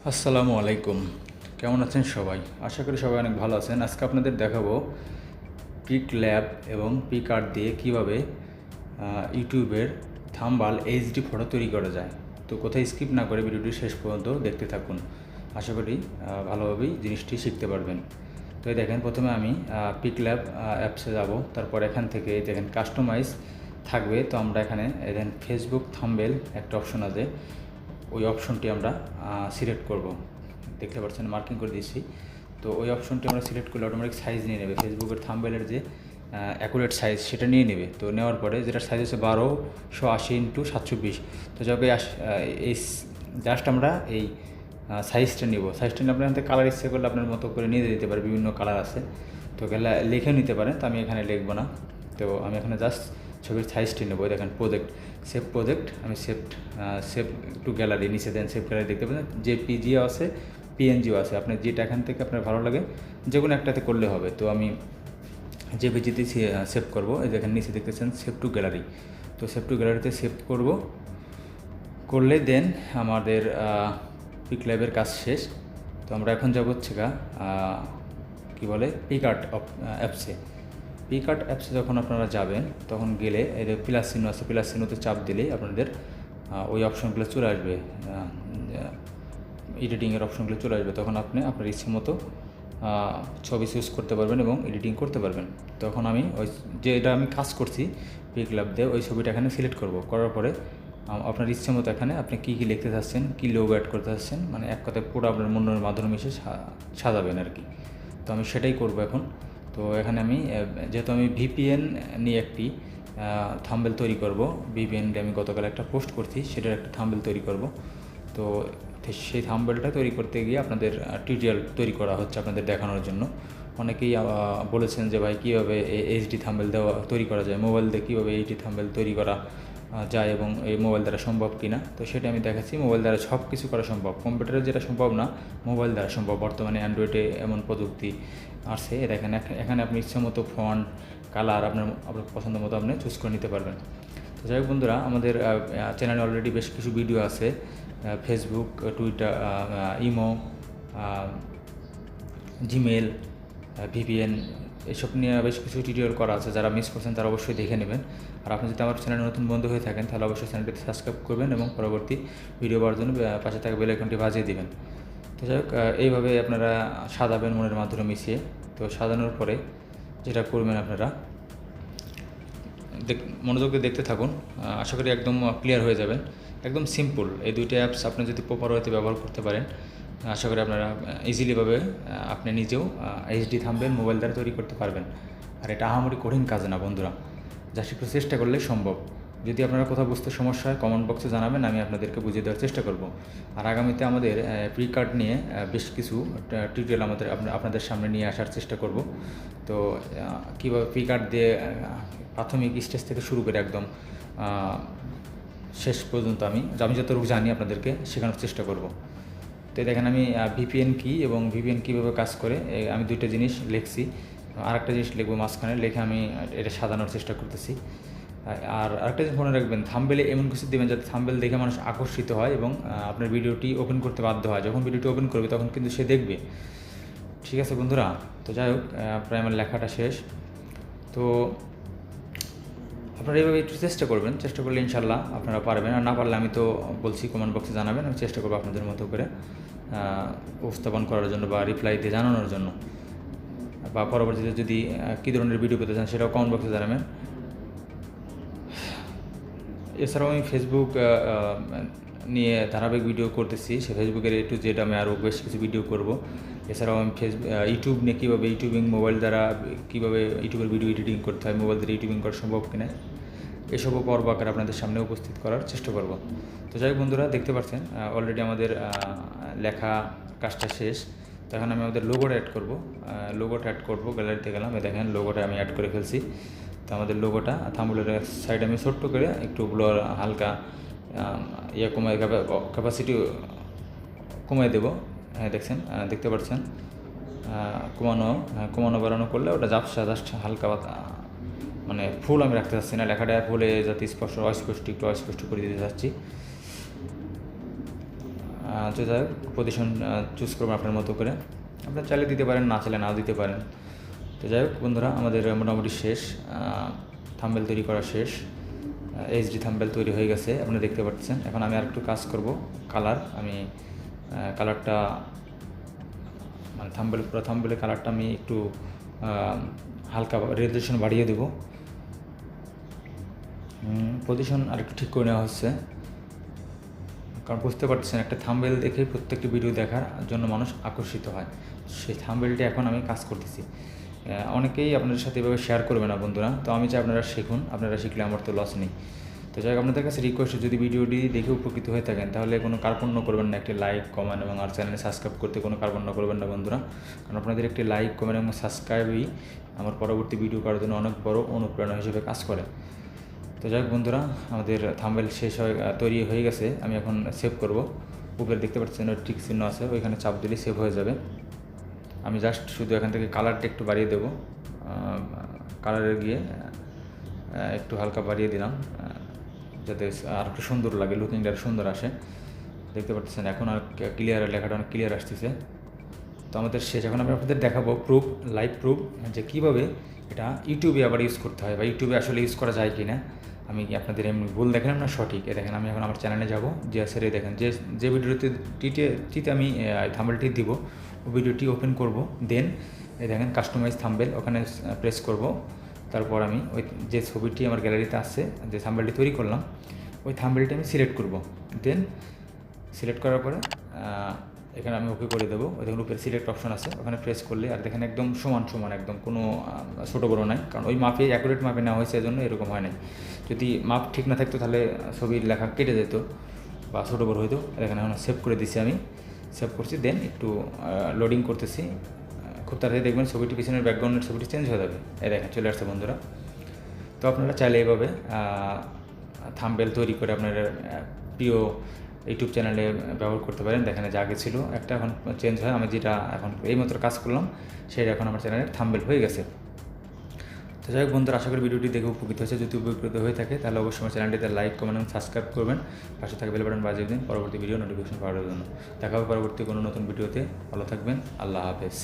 আসসালামু আলাইকুম। কেমন আছেন সবাই? আশা করি সবাই অনেক ভালো আছেন। আজকে আপনাদের দেখাবো পিক ল্যাব এবং পিক আর্ট দিয়ে কীভাবে ইউটিউবের থাম্বনেল এইচডি ফটো তৈরি করা যায়। তো কোথায় স্কিপ না করে ভিডিওটি শেষ পর্যন্ত দেখতে থাকুন। আশা করি ভালোভাবেই জিনিসটি শিখতে পারবেন। তো এই দেখেন, প্রথমে আমি পিক ল্যাব অ্যাপসে যাব। তারপর এখান থেকে দেখেন কাস্টমাইজ থাকবে। তো আমরা এখানে দেখেন ফেসবুক থাম্বনেল একটা অপশন আছে, ওই অপশনটি আমরা সিলেক্ট করব। দেখতে পাচ্ছেন মার্কিং করে দিয়েছি। তো ওই অপশনটি আমরা সিলেক্ট করলে অটোমেটিক সাইজ নিয়ে নেবে, ফেসবুকের থাম্বনেলের যে অ্যাকুরেট সাইজ সেটা নিয়ে নেবে। তো নেওয়ার পরে যেটা সাইজ হচ্ছে 1280x720। তো যাকে এই জাস্ট আমরা এই সাইজটা নিব। সাইজটা নিয়ে আপনার হাতে কালার ইচ্ছে করলে আপনার মতো করে নিয়ে দিতে পারে, বিভিন্ন কালার আছে। তো গেলে লিখেও নিতে পারেন। তো আমি এখানে লিখবো না। তো আমি এখানে জাস্ট ছবির সাইজটি নেবো। দেখেন প্রজেক্ট, সেভ প্রজেক্ট, আমি সেভ টু গ্যালারি নিচে দেন, সেভ গ্যালারি দেখতে পাচ্ছেন। জেপিজিও আছে, পিএনজিও আছে। আপনি যেটা এখান থেকে আপনার ভালো লাগে যে কোনো একটাতে করলে হবে। তো আমি জেপিজিতে সেভ করবো। এই দেখেন নিচে দেখতেছেন সেভ টু গ্যালারি। তো সেভ টু গ্যালারিতে সেভ করব, করলে দেন আমাদের পিক ল্যাবের কাজ শেষ। তো আমরা এখন যাব হচ্ছে কী বলে পিক আর্ট অ্যাপসে। পিক আর্ট অ্যাপসে যখন আপনারা যাবেন তখন গেলে এদের প্লাস চিহ্ন আছে, প্লাস চিহ্নতে চাপ দিলেই আপনাদের ওই অপশনগুলো চলে আসবে, এডিটিংয়ের অপশনগুলো চলে আসবে। তখন আপনি আপনার ইচ্ছে মতো ছবি চুজ করতে পারবেন এবং এডিটিং করতে পারবেন। তখন আমি ওই যেটা আমি কাজ করছি পিক ল্যাব দিয়ে, ওই ছবিটা এখানে সিলেক্ট করব। করার পরে আপনার ইচ্ছে মতো এখানে আপনি কী কী লিখতে চাচ্ছেন, কী লোগো অ্যাড করতে চাচ্ছেন, মানে এক কথায় পুরো আপনার মনের মাধ্যমে এসে সাজাবেন আর কি। তো আমি সেটাই করব এখন। তো এখানে আমি যেহেতু আমি ভিপিএন নিয়ে একটি থাম্বনেল তৈরি করব, ভিপিএন দিয়ে আমি গতকাল একটা পোস্ট করছি, সেটার একটা থাম্বনেল তৈরি করব। তো সেই থাম্বনেলটা তৈরি করতে গিয়ে আপনাদের টিউটোরিয়াল তৈরি করা হচ্ছে আপনাদের দেখানোর জন্য। অনেকেই বলেছেন যে ভাই কীভাবে এইচডি থাম্বনেল তৈরি করা যায়, মোবাইল দিয়ে কীভাবে এইচডি থাম্বনেল তৈরি করা যায় এবং এই মোবাইল দ্বারা সম্ভব কিনা। তো সেটা আমি দেখাচ্ছি। মোবাইল দ্বারা সব কিছু করা সম্ভব, কম্পিউটারে যেটা সম্ভব না মোবাইল দ্বারা সম্ভব। বর্তমানে অ্যান্ড্রয়েডে এমন প্রযুক্তি আসছে। দেখেন এখানে আপনি ইচ্ছে মতো ফন্ট, কালার আপনার পছন্দ মতো আপনি চুজ করে নিতে পারবেন। তো যাই হোক বন্ধুরা, আমাদের চ্যানেলে অলরেডি বেশ কিছু ভিডিও আছে, Facebook, Twitter, imo, Gmail, VPN, এসব নিয়ে বেশ কিছু টিউটোরিয়াল করা আছে। যারা মিস করছেন তারা অবশ্যই দেখে নেবেন। আর আপনি যদি আমার চ্যানেলে নতুন বন্ধু হয়ে থাকেন তাহলে অবশ্যই চ্যানেলটিতে সাবস্ক্রাইব করবেন এবং পরবর্তী ভিডিও পাওয়ার জন্য পাশে থাকা বেল আইকনটি বাজিয়ে দেবেন। তো যাই হোক, এইভাবে আপনারা সাজাবেন মনের মাধ্যমে মিশিয়ে। তো সাজানোর পরে যেটা করবেন আপনারা মনোযোগ দিয়ে দেখতে থাকুন। আশা করি একদম ক্লিয়ার হয়ে যাবেন। একদম সিম্পল। এই দুইটা অ্যাপস আপনি যদি প্রপার ওয়েতে ব্যবহার করতে পারেন, আশা করি আপনারা ইজিলিভাবে আপনি নিজেও এইচডি থাম্বনেল মোবাইল দ্বারা তৈরি করতে পারবেন। আর এটা আহামরি কঠিন কাজ না বন্ধুরা, জাস্ট একটু চেষ্টা করলেই সম্ভব। যদি আপনারা কোথাও বুঝতে সমস্যা হয় কমেন্ট বক্সে জানাবেন, আমি আপনাদেরকে বুঝিয়ে দেওয়ার চেষ্টা করব। আর আগামীতে আমাদের পিক আর্ট নিয়ে বেশ কিছু টিউটোরিয়াল আপনাদের সামনে নিয়ে আসার চেষ্টা করব। তো কীভাবে পিক আর্ট দিয়ে প্রাথমিক স্টেজ থেকে শুরু করে একদম শেষ পর্যন্ত আমি যতটুকু জানি আপনাদেরকে শেখানোর চেষ্টা করব। তো দেখেন আমি ভিপিএন কী এবং ভিপিএন কীভাবে কাজ করে আমি দুইটা জিনিস লিখছি। আর একটা জিনিস লিখবো মাঝখানে, লিখে আমি এটা সাজানোর চেষ্টা করতেছি। আর আরেকটা জিনিস মনে রাখবেন, থাম্বনেলে এমন কিছু দেবেন যাতে থাম্বনেল দেখে মানুষ আকর্ষিত হয় এবং আপনার ভিডিওটি ওপেন করতে বাধ্য হয়। যখন ভিডিওটি ওপেন করবে তখন কিন্তু সে দেখবে। ঠিক আছে বন্ধুরা? তো যাই হোক, প্রায় আমার লেখাটা শেষ। তো আপনারা এইভাবে একটু চেষ্টা করবেন, চেষ্টা করলে ইনশাল্লাহ আপনারা পারবেন। আর না পারলে আমি তো বলছি কমেন্ট বক্সে জানাবেন, আমি চেষ্টা করবো আপনাদের মতো করে উপস্থাপন করার জন্য বা রিপ্লাই দিয়ে জানানোর জন্য। বা পরবর্তীতে যদি কী ধরনের ভিডিও পেতে চান সেটাও কমেন্ট বক্সে জানাবেন। এছাড়াও আমি ফেসবুক নিয়ে ধারাবাহিক ভিডিও করতেছি, সে ফেসবুকের A to Z আমি আরও বেশ কিছু ভিডিও করব। এছাড়াও আমি ইউটিউব নিয়ে কীভাবে ইউটিউবিং মোবাইল দ্বারা কীভাবে ইউটিউবের ভিডিও এডিটিং করতে হয়, মোবাইল দ্বারা ইউটিউবিং করা সম্ভব কিনা, এসবও পর্ব আকারে আপনাদের সামনে উপস্থিত করার চেষ্টা করব। তো যাই হোক বন্ধুরা, দেখতে পাচ্ছেন অলরেডি আমাদের লেখা কাজটা শেষ। তো এখন আমি আমাদের লোগোটা অ্যাড করব। লোগোটা অ্যাড করব, গ্যালারিতে গেলাম, দেখেন লোগোটা আমি অ্যাড করে ফেলছি। তো আমাদের লোগোটা থাম্বনেলের সাইড আমি ছোট্ট করে একটু ব্লার হালকা কমায়, ক্যাপাসিটি কমায় দেবো। হ্যাঁ দেখছেন, দেখতে পাচ্ছেন কমানো বাড়ানো করলে ওটা জাস্ট হালকা মানে ফুল আমি রাখতে চাচ্ছি না, লেখাটা ফুলে যাতে স্পষ্ট অস্পষ্ট একটু অস্পষ্ট করে দিতে চাচ্ছি। তো যাই হোক পজিশন চুজ করবেন আপনার মতো করে, আপনার চাইলে দিতে পারেন, না চাইলে নাও দিতে পারেন। তো যাই হোক বন্ধুরা, আমাদের মোটামুটি শেষ, থাম্বনেল তৈরি করা শেষ, এইচডি থাম্বনেল তৈরি হয়ে গেছে, আপনারা দেখতে পাচ্ছেন। এখন আমি আরেকটু কাজ করব, কালার, আমি কালারটা মানে পুরো থাম্বনেলের কালারটা আমি একটু হালকা রেজুলেশন বাড়িয়ে দেবো, পজিশন আরেকটু ঠিক করে নেওয়া হচ্ছে। কারণ বুঝতে পারছেন, একটা থাম্বনেল দেখে প্রত্যেকটি ভিডিও দেখার জন্য মানুষ আকর্ষিত হয়। সেই থাম্বনেলটি এখন আমি কাজ করতেছি। অনেকেই আপনাদের সাথে এভাবে শেয়ার করবে না বন্ধুরা, তো আমি চাই আপনারা শিখুন, আপনারা শিখলে আমার তো লস নেই। তো যাই হোক, আপনাদের কাছে রিকোয়েস্ট, যদি ভিডিওটি দেখে উপকৃত হয়ে থাকেন তাহলে কোনো কার্পণ্য করবেন না, একটি লাইক, কমেন্ট এবং আর চ্যানেলে সাবস্ক্রাইব করতে কোনো কার্পণ্য করবেন না বন্ধুরা। কারণ আপনাদের একটি লাইক, কমেন্ট এবং সাবস্ক্রাইবই আমার পরবর্তী ভিডিও করার জন্য অনেক বড় অনুপ্রেরণা হিসেবে কাজ করে। তো যাই হোক বন্ধুরা, আমাদের থাম্বনেল তৈরি হয়ে গেছে। আমি এখন সেভ করব। উপরে দেখতে পাচ্ছেন টিক চিহ্ন আছে, ওইখানে চাপ দিলে সেভ হয়ে যাবে। আমি জাস্ট শুধু এখান থেকে কালারটা একটু বাড়িয়ে দেবো, কালারে গিয়ে একটু হালকা বাড়িয়ে দিলাম, যাতে আর একটু সুন্দর লাগে, লুকিংটা সুন্দর আসে। দেখতে পাচ্ছেন এখন আর ক্লিয়ার, লেখাটা অনেক ক্লিয়ার আসতেছে। তো আমাদের শেষ। এখন আমি আপনাদের দেখাবো লাইভ প্রুফ, যে কীভাবে এটা ইউটিউবে আবার ইউজ করতে হয়, বা ইউটিউবে আসলে ইউজ করা যায় কি না। আমি আপনাদের এমনি ভুল দেখলাম না, সঠিক। দেখেন, আমি এখন আমার চ্যানেলে যাব, যে স্যারে দেখেন যে ভিডিওটিতে আমি থাম্বনেলটি দিব, ওই ভিডিওটি ওপেন করব। দেন দেখেন কাস্টমাইজ থাম্বনেল, ওখানে প্রেস করব। তারপর আমি ওই যে ছবিটি আমার গ্যালারিতে আছে, যে থাম্বনেলটি তৈরি করলাম, ওই থাম্বনেলটি আমি সিলেক্ট করব। দেন সিলেক্ট করার পরে এখানে আমি ওকে করে দেবো। ওই দেখুন উপরে সিলেক্ট অপশন আছে, ওখানে প্রেস করলে আর দেখেন একদম সমান, একদম কোনো ছোটো বড়ো নাই। কারণ ওই মাপে, অ্যাকুরেট মাপে নেওয়া হয়েছে, এজন্য এরকম হয় নাই। যদি মাপ ঠিক না থাকতো তাহলে ছবির লেখা কেটে যেত বা ছোটো বড়ো হইতো। এখানে এখন সেভ করে দিছি, আমি সেভ করছি। দেন একটু লোডিং করতেছি, খুব তাড়াতাড়ি দেখবেন ছবিটি, পিছনের ব্যাকগ্রাউন্ডের ছবিটি চেঞ্জ হয়ে যাবে। এই দেখেন চলে আসছে বন্ধুরা। তো আপনারা চাইলে এইভাবে থাম্বনেল তৈরি করে আপনার প্রিয় ইউটিউব চ্যানেলে ব্যবহার করতে পারেন। দেখেন যে আগে ছিল একটা, এখন চেঞ্জ হয়। আমি যেটা এখন এইমাত্র কাজ করলাম, সেটা এখন আমার চ্যানেলের থাম্বনেল হয়ে গেছে। তো যাই হোক বন্ধুরা, আশা করি ভিডিওটি দেখে উপকৃত হয়েছে। যদি উপকৃত হয়ে থাকে তাহলে অবশ্যই আমার চ্যানেলটিতে লাইক, কমেন্ট এবং সাবস্ক্রাইব করবেন। পাশে থাকা বেল বাটন বাজিয়ে দিন পরবর্তী ভিডিও নোটিফিকেশন পাওয়ার জন্য। দেখা হবে পরবর্তী কোনো নতুন ভিডিওতে। ভালো থাকবেন। আল্লাহ হাফেজ।